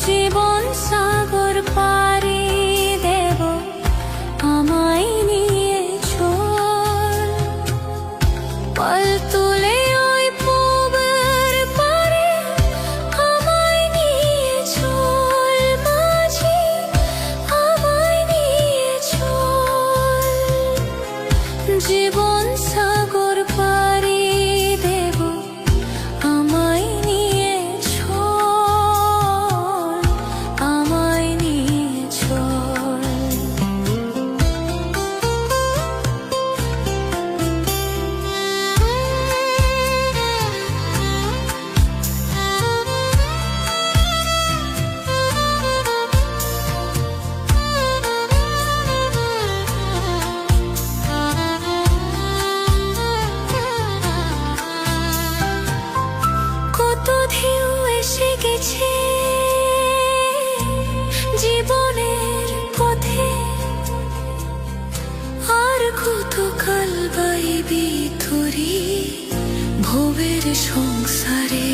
জীবন সাগর পাড়ি দেব আমায় নিয়ে চল পাল তুলে ওই পূবের পারে আমায় নিয়ে চল মাঝি আমায় নিয়ে চল জীবন সাগর পাড়ি দেব আমায় নিয়ে চল আমায় নিয়ে চল কত ঢেউ এসে গেছে জীবনের পথে আর কত কাল বাইবি তোরি ভবের সংসারে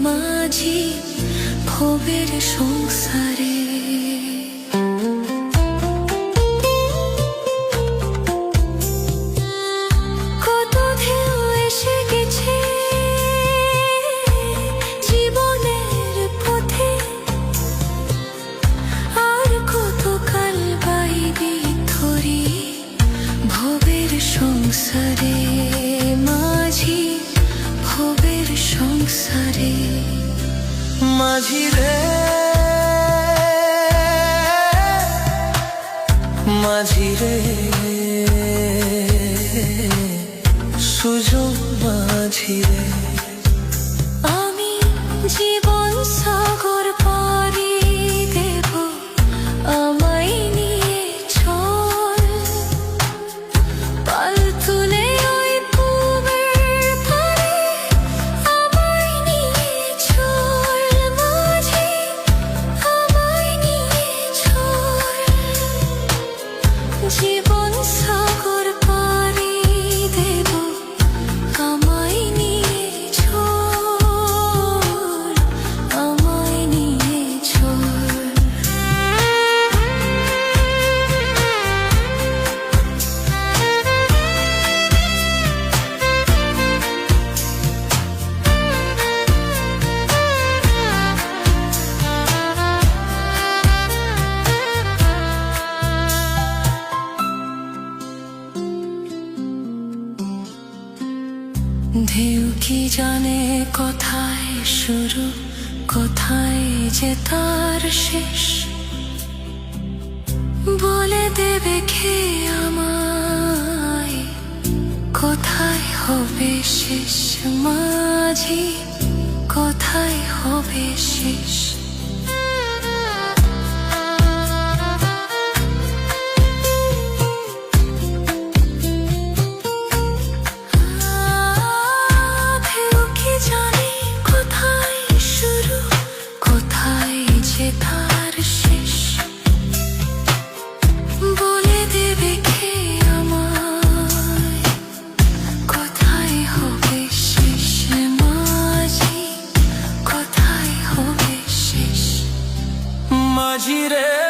মাঝি ভবের সংসারে কত ঢেউ এসে গেছে জীবনের পথে আর কত কাল বাইবি তোরি ভবের সংসারে মাঝি ভবের সংসারে মাঝি রে মাঝি রে সুজন মাঝি রে আমি জীবন সাগর পাড়ি দেব আমায় নিয়ে চল পাল তুলে ওই পূবের পারে আমায় নিয়ে চল মাঝি আমায় নিয়ে চল জীবন সাগর পাড়ি দেব আমায় নিয়ে চল আমায় নিয়ে চল ঢেউ কি জানে কোথায় শুরু কোথায় যে তার শেষ বলে দেবে কে আমায় কোথায় হবে শেষ মাঝি কোথায় হবে শেষ ঢেউ কি জানে কোথায় শুরু কোথায় যে তার শেষ বলে দেবে কে আমায় কোথায় হবে শেষ মাঝি কোথায় হবে শেষ মাঝি রে